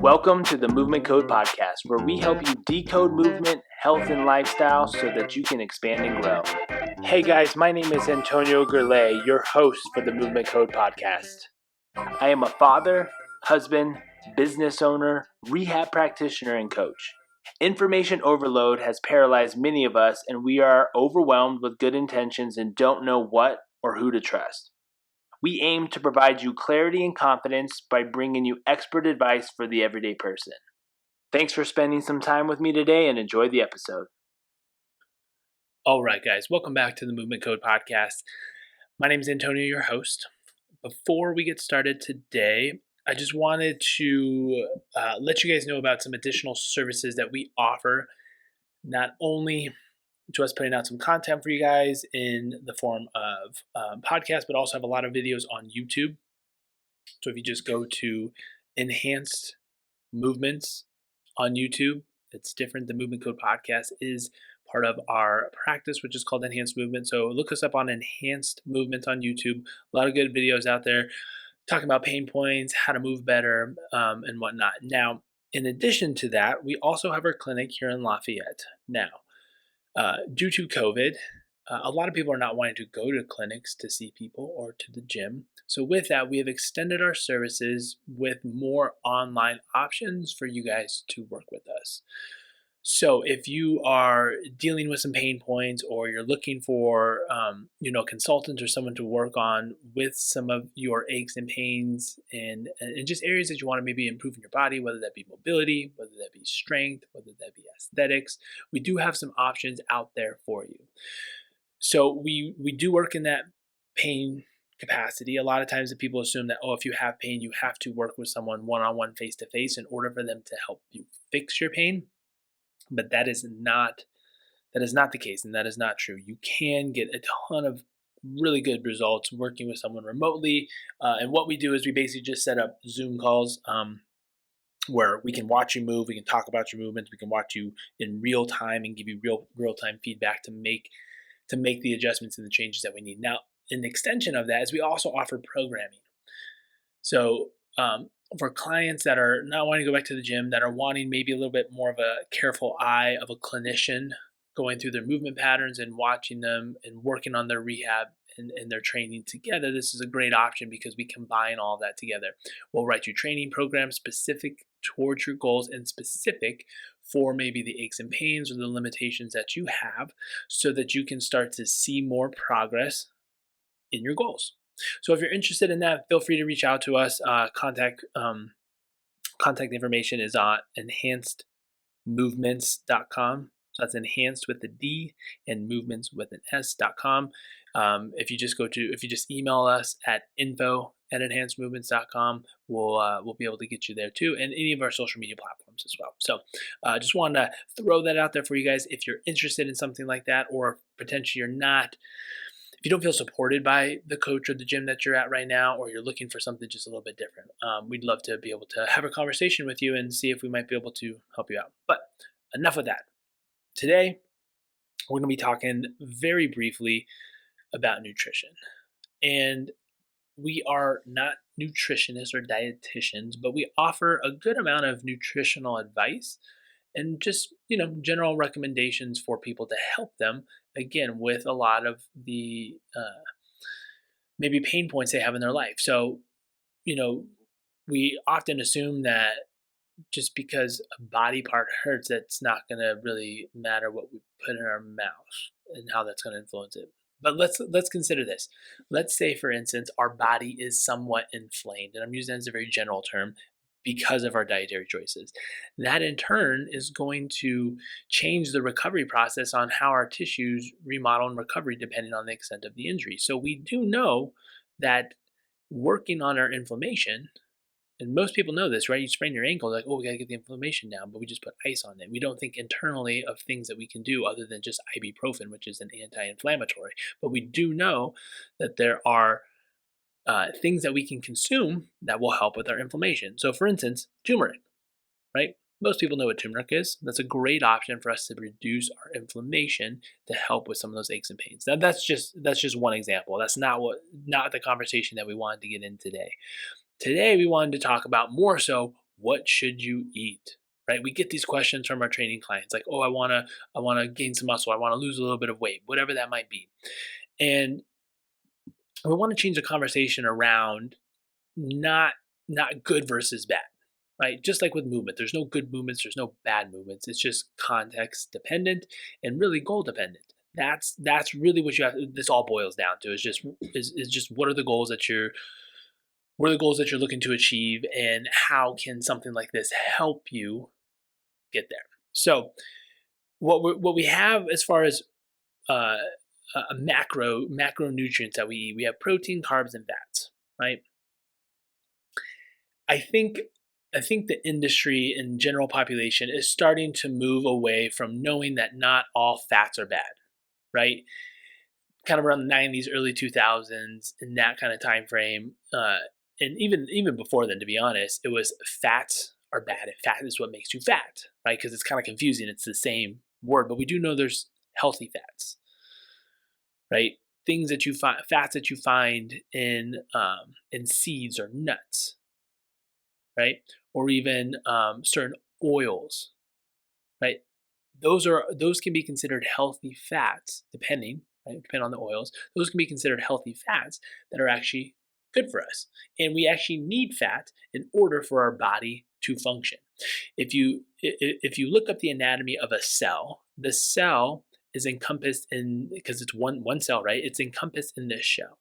Welcome to the Movement Code Podcast, where we help you decode movement, health, and lifestyle so that you can expand and grow. Hey guys, my name is Antonio Gerlay, your host for the Movement Code Podcast. I am a father, husband, business owner, rehab practitioner, and coach. Information overload has paralyzed many of us, and we are overwhelmed with good intentions and don't know what or who to trust. We aim to provide you clarity and confidence by bringing you expert advice for the everyday person. Thanks for spending some time with me today and enjoy the episode. All right, guys, welcome back to the Movement Code Podcast. My name is Antonio, your host. Before we get started today, I just wanted to let you guys know about some additional services that we offer, not only to us putting out some content for you guys in the form of podcasts, but also have a lot of videos on YouTube. So if you just go to Enhanced Movements on YouTube, it's different. The Movement Code Podcast is part of our practice, which is called Enhanced Movement. So look us up on Enhanced Movement on YouTube. A lot of good videos out there talking about pain points, how to move better, and whatnot. Now, in addition to that, we also have our clinic here in Lafayette. Now, due to COVID, a lot of people are not wanting to go to clinics to see people or to the gym. So with that, we have extended our services with more online options for you guys to work with us. So if you are dealing with some pain points or you're looking for, a consultant or someone to work on with some of your aches and pains and just areas that you want to maybe improve in your body, whether that be mobility, whether that be strength, whether that be aesthetics, we do have some options out there for you. So we do work in that pain capacity. A lot of times the people assume that, if you have pain, you have to work with someone one-on-one, face-to-face in order for them to help you fix your pain. But that is not the case, and that is not true. You can get a ton of really good results working with someone remotely. And what we do is we basically just set up Zoom calls where we can watch you move, we can talk about your movements, we can watch you in real time and give you real time feedback to make the adjustments and the changes that we need. Now, an extension of that is we also offer programming. So for clients that are not wanting to go back to the gym, that are wanting maybe a little bit more of a careful eye of a clinician going through their movement patterns and watching them and working on their rehab and their training together, this is a great option because we combine all of that together. We'll write you training programs specific towards your goals and specific for maybe the aches and pains or the limitations that you have so that you can start to see more progress in your goals. So if you're interested in that, feel free to reach out to us. Contact information is on enhancedmovements.com. So that's enhanced with a D and movements with an S.com. If you just email us at info@enhancedmovements.com, we'll be able to get you there too, and any of our social media platforms as well. So just wanted to throw that out there for you guys. If you're interested in something like that, or potentially you're not, if you don't feel supported by the coach or the gym that you're at right now, or you're looking for something just a little bit different, we'd love to be able to have a conversation with you and see if we might be able to help you out. But enough of that. Today, we're going to be talking very briefly about nutrition. And we are not nutritionists or dietitians, but we offer a good amount of nutritional advice and just, general recommendations for people to help them, again, with a lot of the maybe pain points they have in their life. So, we often assume that just because a body part hurts, that's not going to really matter what we put in our mouth and how that's going to influence it. But let's consider this. Let's say, for instance, our body is somewhat inflamed, and I'm using that as a very general term because of our dietary choices. That in turn is going to change the recovery process on how our tissues remodel and recovery depending on the extent of the injury. So we do know that working on our inflammation, and most people know this, right? You sprain your ankle, like, we got to get the inflammation down, but we just put ice on it. We don't think internally of things that we can do other than just ibuprofen, which is an anti-inflammatory. But we do know that there are things that we can consume that will help with our inflammation. So for instance, turmeric, right? Most people know what turmeric is. That's a great option for us to reduce our inflammation to help with some of those aches and pains. Now that's just one example. That's not the conversation that we wanted to get in today. Today we wanted to talk about more so what should you eat? Right? We get these questions from our training clients like, "Oh, I want to gain some muscle, I want to lose a little bit of weight," whatever that might be. And we want to change the conversation around not not good versus bad, right? Just like with movement, there's no good movements, there's no bad movements. It's just context dependent and really goal dependent. That's really what you have. This all boils down to is just what are the goals that you're looking to achieve, and how can something like this help you get there. So what we have as far as uh, a macronutrients that we eat, we have protein, carbs, and fats, right? I think I think the industry and general population is starting to move away from knowing that not all fats are bad, right? Kind of around the 90s, early 2000s, in that kind of time frame, and even before then, to be honest, it was fats are bad, and fat is what makes you fat, right? Because it's kind of confusing. It's the same word, but we do know there's healthy fats, right? Things that you find, fats that you find in seeds or nuts, right? Or even certain oils, right? Those can be considered healthy fats, depending on the oils. Those can be considered healthy fats that are actually good for us, and we actually need fat in order for our body to function. If you look up the anatomy of a cell, the cell is encompassed in, because it's one cell, right? It's encompassed in this shell.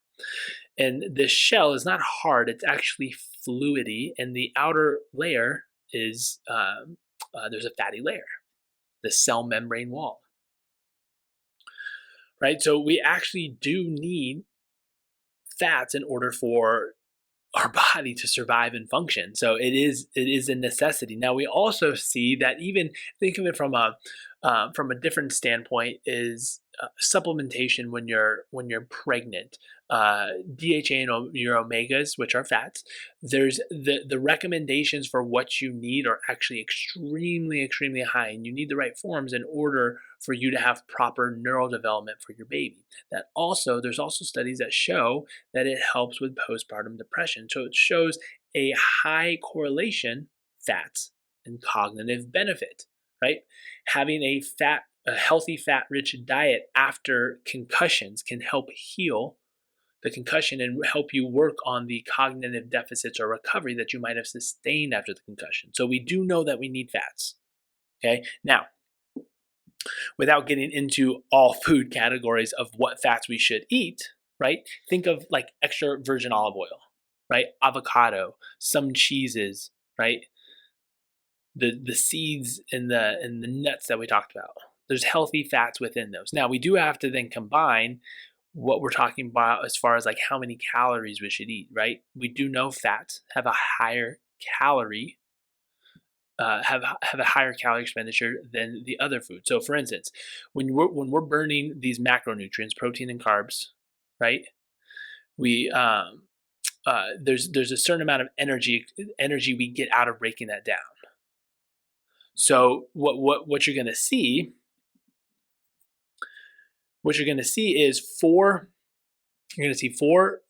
And this shell is not hard, it's actually fluidy, and the outer layer is there's a fatty layer, the cell membrane wall, right? So we actually do need fats in order for our body to survive and function. So it is a necessity. Now we also see that, even think of it from a different standpoint, is supplementation when you're pregnant. DHA and your omegas, which are fats, there's the recommendations for what you need are actually extremely high, and you need the right forms in order for you to have proper neural development for your baby. There's also studies that show that it helps with postpartum depression. So it shows a high correlation, fats and cognitive benefit, right? Having a healthy fat rich diet after concussions can help heal the concussion and help you work on the cognitive deficits or recovery that you might have sustained after the concussion. So we do know that we need fats. Okay. Now, without getting into all food categories of what fats we should eat, right? Think of like extra virgin olive oil, right? Avocado, some cheeses, right? The seeds and the nuts that we talked about. There's healthy fats within those. Now we do have to then combine what we're talking about as far as like how many calories we should eat, right? We do know fats have a higher calorie have a higher calorie expenditure than the other food. So, for instance, when we're burning these macronutrients, protein and carbs, right? We there's a certain amount of energy we get out of breaking that down. So, what you're gonna see, is four. You're going to see four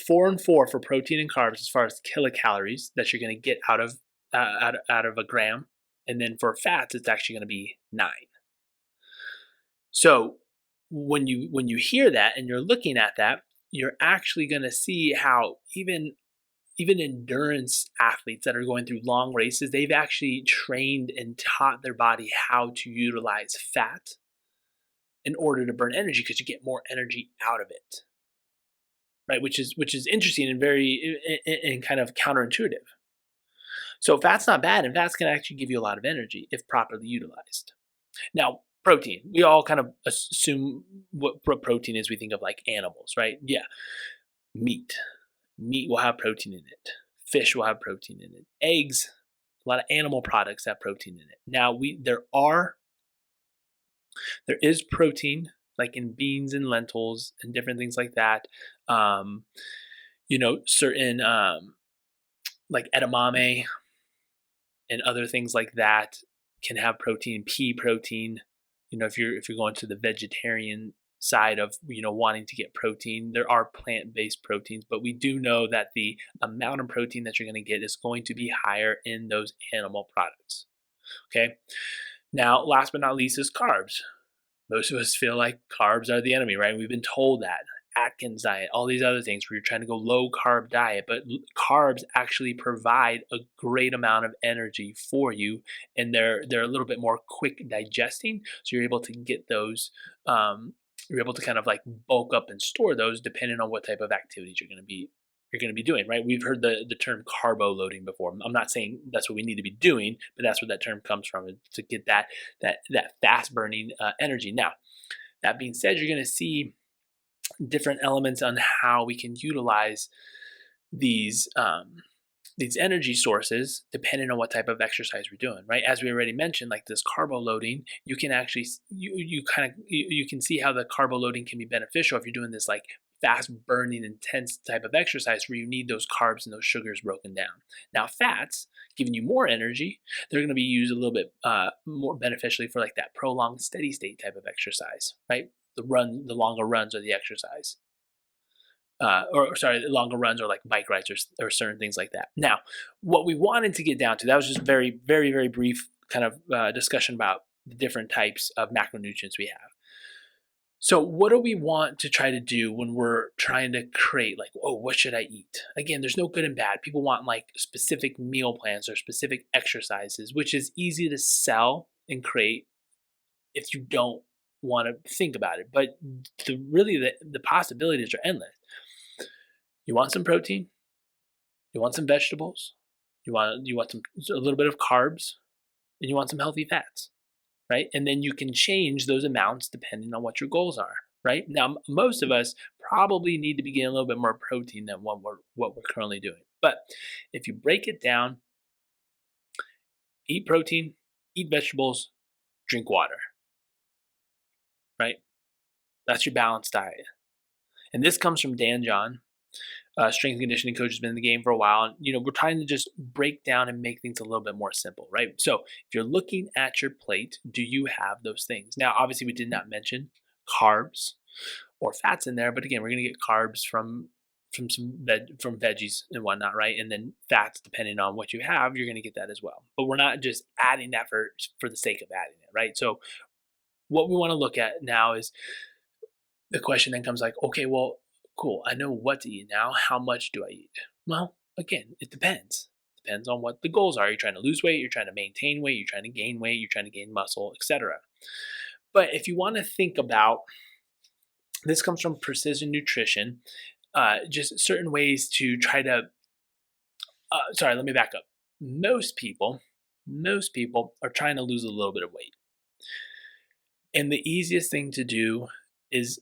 and four for protein and carbs as far as kilocalories that you're going to get out of a gram, and then for fats, it's actually going to be 9. So when you hear that and you're looking at that, you're actually going to see how even endurance athletes that are going through long races, they've actually trained and taught their body how to utilize fat in order to burn energy, because you get more energy out of it. Right, which is interesting and very and kind of counterintuitive. So fat's not bad, and fats can actually give you a lot of energy if properly utilized. Now, protein. We all kind of assume what protein is. We think of like animals, right? Yeah, meat. Meat will have protein in it. Fish will have protein in it. Eggs, a lot of animal products have protein in it. Now, there is protein like in beans and lentils and different things like that. Certain like edamame and other things like that can have protein, pea protein. If you're going to the vegetarian side of wanting to get protein. There are plant-based proteins, but we do know that the amount of protein that you're going to get is going to be higher in those animal products. Okay. Now, last but not least is carbs. Most of us feel like carbs are the enemy, right? We've been told that. Atkins diet, all these other things where you're trying to go low carb diet, but carbs actually provide a great amount of energy for you, and they're a little bit more quick digesting, so you're able to get those. You're able to kind of like bulk up and store those depending on what type of activities you're going to be doing, right? We've heard the term carbo loading before. I'm not saying that's what we need to be doing, but that's where that term comes from, to get that fast burning energy. Now, that being said, you're going to see different elements on how we can utilize these energy sources depending on what type of exercise we're doing, right? As we already mentioned, like this carbo loading, you can actually you can see how the carbo loading can be beneficial if you're doing this like fast burning intense type of exercise where you need those carbs and those sugars broken down. Now, fats giving you more energy, they're going to be used a little bit more beneficially for like that prolonged steady state type of exercise, right? The longer runs or the exercise. The longer runs or like bike rides or certain things like that. Now, what we wanted to get down to, that was just very, very, very brief kind of discussion about the different types of macronutrients we have. So what do we want to try to do when we're trying to create like, oh, what should I eat? Again, there's no good and bad. People want like specific meal plans or specific exercises, which is easy to sell and create if you don't want to think about it. But the possibilities are endless. You want some protein, you want some vegetables, you want a little bit of carbs, and you want some healthy fats, right? And then you can change those amounts depending on what your goals are, right? Now, most of us probably need to be getting a little bit more protein than what we're currently doing. But if you break it down, eat protein, eat vegetables, drink water, right? That's your balanced diet. And this comes from Dan John. Strength and conditioning coach, has been in the game for a while. And, we're trying to just break down and make things a little bit more simple, right? So if you're looking at your plate, do you have those things? Now, obviously, we did not mention carbs or fats in there, but again, we're going to get carbs from veggies and whatnot, right? And then fats, depending on what you have, you're going to get that as well. But we're not just adding that for the sake of adding it, right? So what we want to look at now is the question then comes like, okay, well, cool, I know what to eat now. How much do I eat? Well, again, it depends. Depends on what the goals are. You're trying to lose weight, you're trying to maintain weight, you're trying to gain weight, you're trying to gain muscle, etc. But if you want to think about, this comes from Precision Nutrition, just certain ways to try to, let me back up. Most people are trying to lose a little bit of weight. And the easiest thing to do is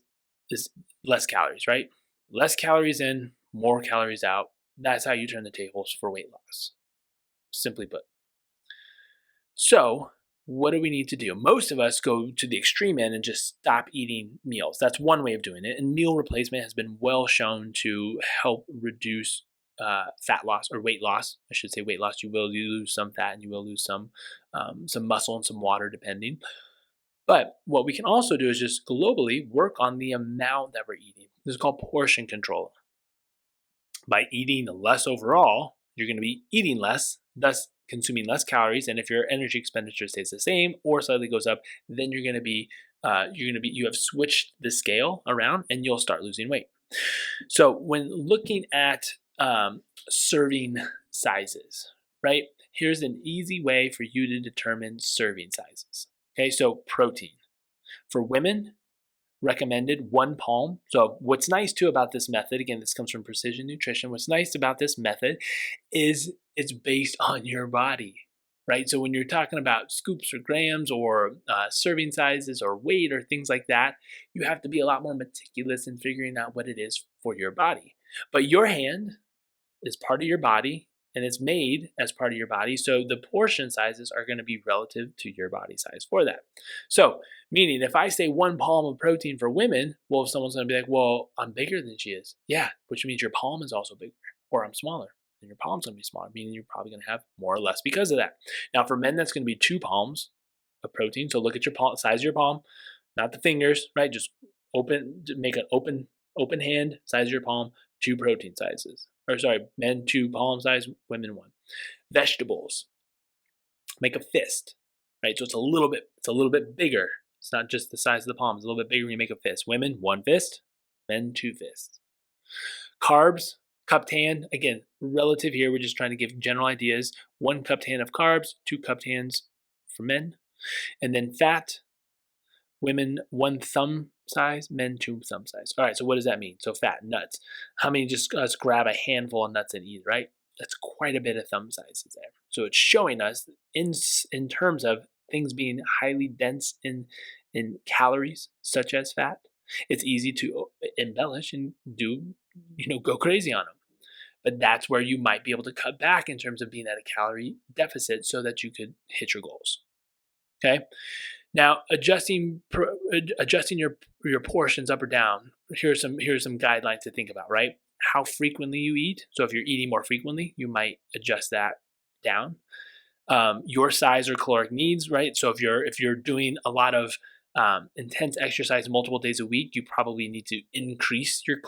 less calories, right? Less calories in, more calories out. That's how you turn the tables for weight loss, simply put. So what do we need to do? Most of us go to the extreme end and just stop eating meals. That's one way of doing it. And meal replacement has been well shown to help reduce fat loss or weight loss. I should say weight loss. You will lose some fat and you will lose some muscle and some water depending. But what we can also do is just globally work on the amount that we're eating. This is called portion control. By eating less overall, you're going to be eating less, thus consuming less calories. And if your energy expenditure stays the same or slightly goes up, then you have switched the scale around and you'll start losing weight. So when looking at serving sizes, right? Here's an easy way for you to determine serving sizes. Okay, so protein. For women, recommended 1 palm. So what's nice too about this method, again, this comes from Precision Nutrition. What's nice about this method is it's based on your body, right? So when you're talking about scoops or grams or serving sizes or weight or things like that, you have to be a lot more meticulous in figuring out what it is for your body. But your hand is part of your body and it's made as part of your body. So the portion sizes are going to be relative to your body size for that. So meaning if I say 1 palm of protein for women, well, someone's going to be like, well, I'm bigger than she is. Yeah, which means your palm is also bigger, or I'm smaller and your palm's going to be smaller, meaning you're probably going to have more or less because of that. Now for men, that's going to be 2 palms of protein. So look at your palm, size of your palm, not the fingers, right? Just make an open hand, size of your palm, 2 protein sizes. Or sorry, men 2 palm size, women 1. Vegetables, make a fist, right? So it's a little bit bigger. It's not just the size of the palm. It's a little bit bigger when you make a fist. Women, 1 fist, men 2 fists. Carbs, cupped hand. Again, relative here. We're just trying to give general ideas. 1 cupped hand of carbs, 2 cupped hands for men. And then fat, women 1 thumb size, men 2 thumb size. All right, so what does that mean? So fat, nuts. How many just let's grab a handful of nuts and eat, right? That's quite a bit of thumb sizes there. So it's showing us in terms of things being highly dense in calories, such as fat, it's easy to embellish and go crazy on them. But that's where you might be able to cut back in terms of being at a calorie deficit so that you could hit your goals. Okay. Now, adjusting your portions up or down. Here's some guidelines to think about, right? How frequently you eat. So if you're eating more frequently, you might adjust that down. Your size or caloric needs, right? So if you're doing a lot of intense exercise multiple days a week, you probably need to increase your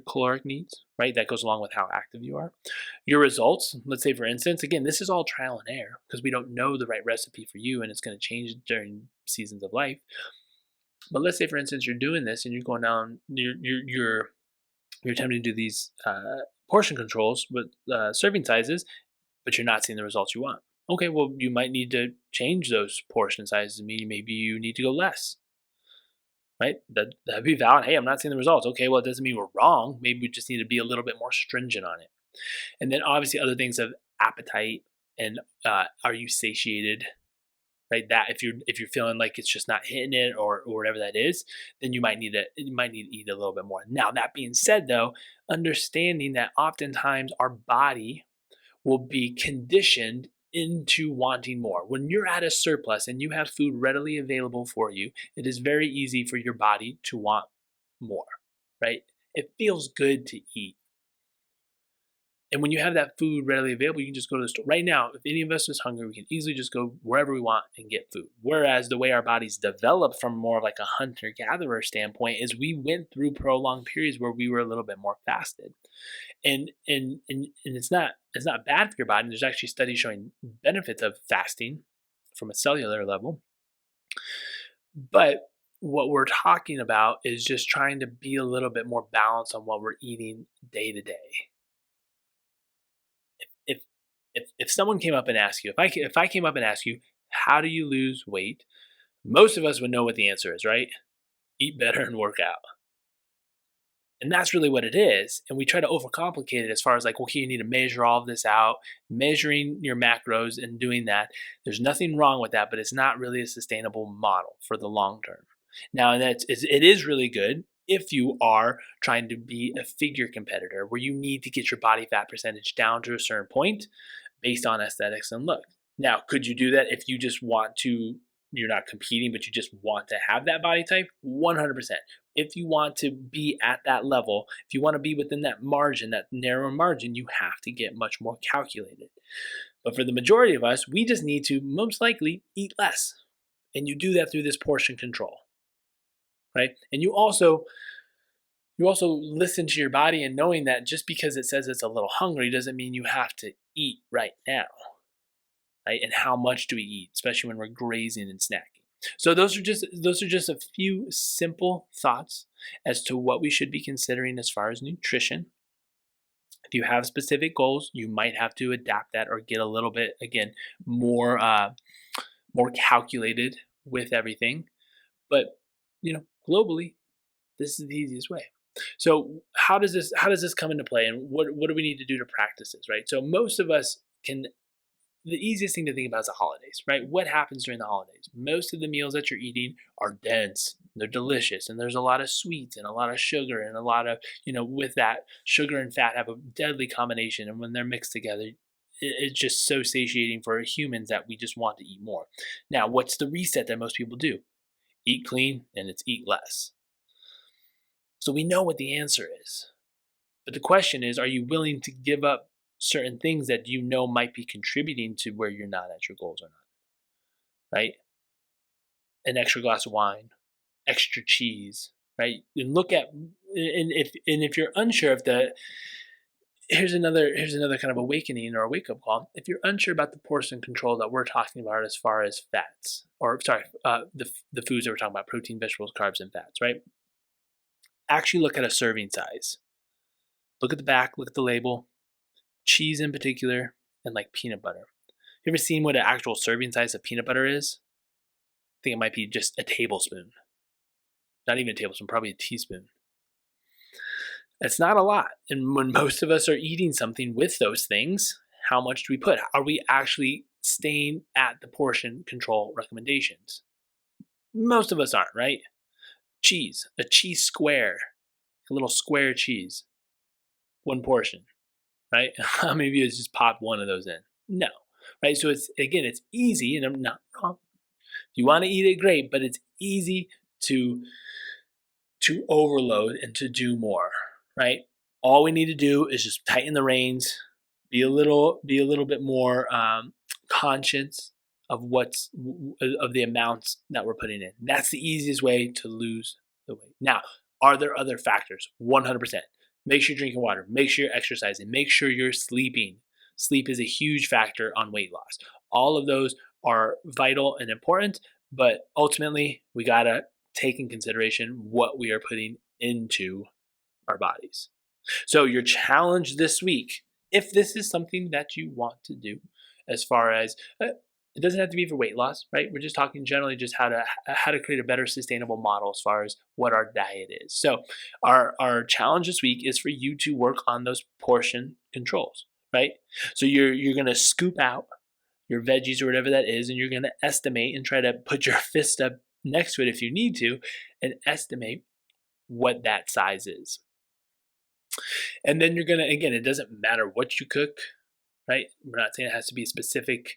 caloric needs, right? That goes along with how active you are. Your results, let's say for instance, again, this is all trial and error because we don't know the right recipe for you and it's going to change during seasons of life. But let's say for instance, you're doing this and you're going down, you're attempting to do these portion controls with serving sizes, but you're not seeing the results you want. Okay, well, you might need to change those portion sizes. Maybe you need to go less, right? That'd be valid. Hey, I'm not seeing the results. Okay, well, it doesn't mean we're wrong. Maybe we just need to be a little bit more stringent on it. And then obviously other things of appetite and are you satiated, right? That if you're feeling like it's just not hitting it or whatever that is, then you might need to eat a little bit more. Now, that being said, though, understanding that oftentimes our body will be conditioned into wanting more. When you're at a surplus and you have food readily available for you, it is very easy for your body to want more, right? It feels good to eat. And when you have that food readily available, you can just go to the store. Right now, if any of us is hungry, we can easily just go wherever we want and get food. Whereas the way our bodies developed from more of like a hunter-gatherer standpoint is we went through prolonged periods where we were a little bit more fasted. And it's not bad for your body. There's actually studies showing benefits of fasting from a cellular level. But what we're talking about is just trying to be a little bit more balanced on what we're eating day to day. If someone came up and asked you, if I came up and asked you, how do you lose weight? Most of us would know what the answer is, right? Eat better and work out. And that's really what it is. And we try to overcomplicate it as far as like, okay, you need to measure all of this out, measuring your macros and doing that. There's nothing wrong with that, but it's not really a sustainable model for the long term. Now, and it is really good if you are trying to be a figure competitor where you need to get your body fat percentage down to a certain point based on aesthetics and look. Now, could you do that if you just want to, you're not competing, but you just want to have that body type? 100%. If you want to be at that level, if you want to be within that margin, that narrow margin, you have to get much more calculated. But for the majority of us, we just need to most likely eat less. And you do that through this portion control, right? And you also listen to your body and knowing that just because it says it's a little hungry doesn't mean you have to eat right now, right? And how much do we eat, especially when we're grazing and snacking? So those are just a few simple thoughts as to what we should be considering as far as nutrition. If you have specific goals, you might have to adapt that or get a little bit, again, more calculated with everything. But globally, this is the easiest way. So how does this come into play, and what do we need to do to practice this, right? So most of us can. The easiest thing to think about is the holidays, right? What happens during the holidays? Most of the meals that you're eating are dense, they're delicious, and there's a lot of sweets and a lot of sugar and a lot of, with that, sugar and fat have a deadly combination. And when they're mixed together, it's just so satiating for humans that we just want to eat more. Now, what's the reset that most people do? Eat clean and it's eat less. So we know what the answer is. But the question is, are you willing to give up certain things that you know might be contributing to where you're not at your goals or not, right? An extra glass of wine, extra cheese, right? And look at, and if you're unsure if here's another kind of awakening or a wake up call. If you're unsure about the portion control that we're talking about as far as fats, or sorry, the foods that we're talking about, protein, vegetables, carbs, and fats, right? Actually look at a serving size. Look at the back, look at the label, cheese in particular, and like peanut butter. You ever seen what an actual serving size of peanut butter is? I think it might be just a tablespoon. Not even a tablespoon, probably a teaspoon. It's not a lot. And when most of us are eating something with those things, how much do we put? Are we actually staying at the portion control recommendations? Most of us aren't, right? Cheese, a cheese square, a little square cheese, one portion, right? How many of you just pop one of those in? No, right? So it's easy, and I'm not wrong. If you want to eat it, great, but it's easy to overload and to do more, right? All we need to do is just tighten the reins, be a little bit more conscious of the amounts that we're putting in. That's the easiest way to lose the weight. Now, are there other factors? 100%. Make sure you're drinking water. Make sure you're exercising. Make sure you're sleeping. Sleep is a huge factor on weight loss. All of those are vital and important, but ultimately we gotta take in consideration what we are putting into our bodies. So your challenge this week, if this is something that you want to do, as far as it doesn't have to be for weight loss, right? We're just talking generally just how to create a better sustainable model as far as what our diet is. So our challenge this week is for you to work on those portion controls, right? So you're gonna scoop out your veggies or whatever that is, and you're gonna estimate and try to put your fist up next to it if you need to, and estimate what that size is. And then you're gonna, again, it doesn't matter what you cook, right? We're not saying it has to be a specific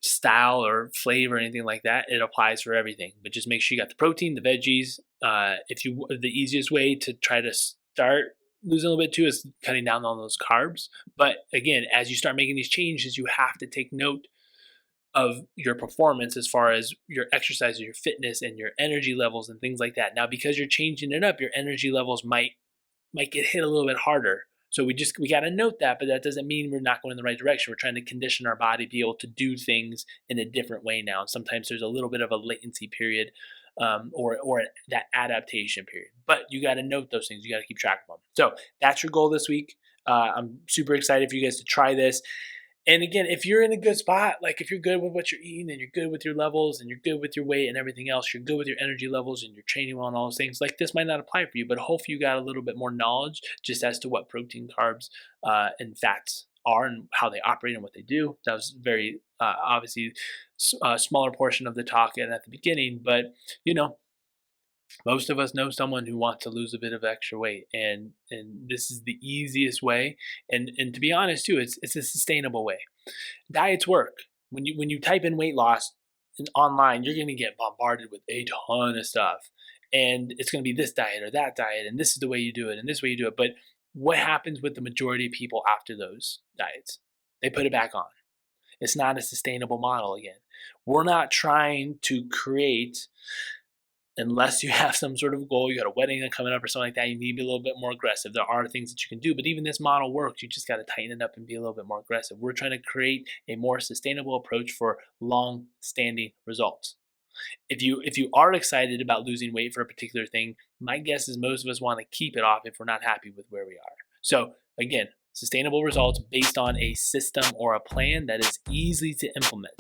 style or flavor or anything like that. It applies for everything, but just make sure you got the protein, the veggies. The easiest way to try to start losing a little bit too is cutting down on those carbs. But again, as you start making these changes, you have to take note of your performance as far as your exercise, your fitness, and your energy levels and things like that. Now, because you're changing it up, your energy levels might get hit a little bit harder. So we got to note that, but that doesn't mean we're not going in the right direction. We're trying to condition our body to be able to do things in a different way now. And sometimes there's a little bit of a latency period or that adaptation period. But you got to note those things. You got to keep track of them. So that's your goal this week. I'm super excited for you guys to try this. And again, if you're in a good spot, like if you're good with what you're eating and you're good with your levels and you're good with your weight and everything else, you're good with your energy levels and you're training well and all those things, like this might not apply for you, but hopefully you got a little bit more knowledge just as to what protein, carbs, and fats are and how they operate and what they do. That was very obviously a smaller portion of the talk and at the beginning, but most of us know someone who wants to lose a bit of extra weight, and this is the easiest way. And to be honest too, it's a sustainable way. Diets work. When you type in weight loss online, you're going to get bombarded with a ton of stuff, and it's going to be this diet or that diet, and this is the way you do it, and this way you do it. But what happens with the majority of people after those diets? They put it back on. It's not a sustainable model again. We're not trying to create, unless you have some sort of goal, you got a wedding coming up or something like that, you need to be a little bit more aggressive. There are things that you can do, but even this model works. You just got to tighten it up and be a little bit more aggressive. We're trying to create a more sustainable approach for long-standing results. If you are excited about losing weight for a particular thing, my guess is most of us want to keep it off if we're not happy with where we are. So again, sustainable results based on a system or a plan that is easy to implement.